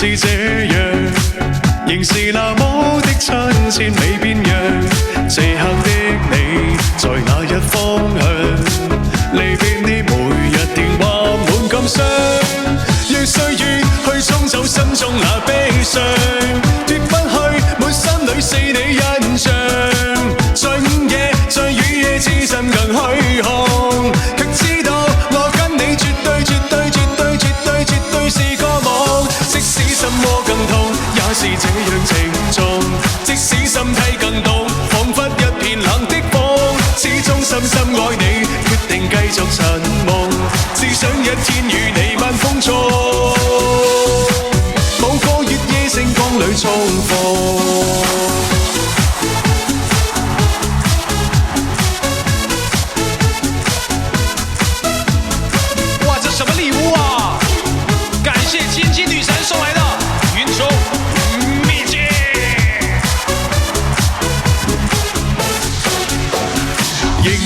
是這樣，仍是那麼的親切未變樣。這刻的你在哪一方向？離別你每日電話滿感傷，讓歲月去沖走心中那悲傷，奪不去滿心裏是你印象。在午夜，在雨夜，痴心更虛空，卻知道我跟你絕對絕對絕對絕對絕對是個夢。即使什麼更痛，也是這樣情重。即使心態更凍，彷彿一片冷的風，始終深深愛你，決定繼續尋夢。只想一天與你晚風中，某個月夜星光裏重逢。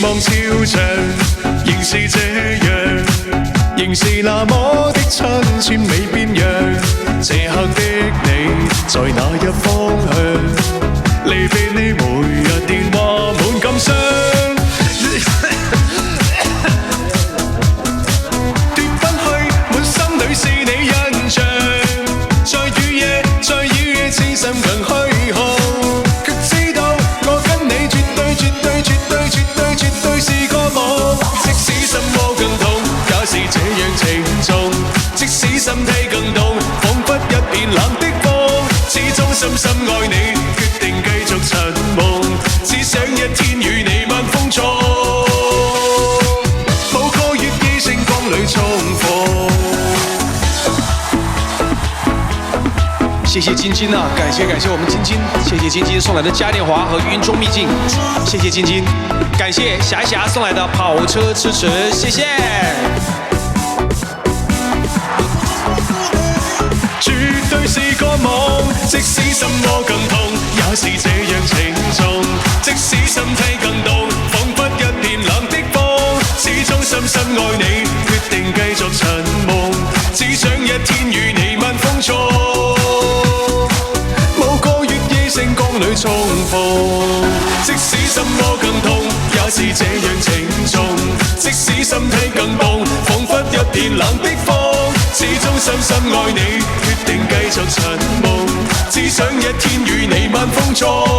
望超長，仍是這樣，仍是那麼的親切未變樣。這刻的你在哪一方向？離別你每日電話滿感傷，奪不去滿心裏是你印象。在雨夜，在雨夜，痴心更虛空。即使心態更凍，彷彿一片冷的風，始終深深愛你，決定繼續尋夢。只想一天與你晚風中，某個月夜星光裏重逢。謝謝晶晶啊，感謝我們晶晶，謝謝晶晶送來的嘉年華和雲中秘境，謝謝晶晶，感謝霞霞送來的跑車支持，謝謝。絕對是個夢，即使什麼更痛，也是這樣情重。即使心態更凍，彷彿一片冷的風，始終深深愛你，決定繼續尋夢。只想一天與你晚風中，某個月夜星光裏重逢。即使什麼更痛，也是這樣情重。即使心態更凍，彷彿一片冷的風，始終深深愛你，決定繼續尋夢。只想一天與你晚風中。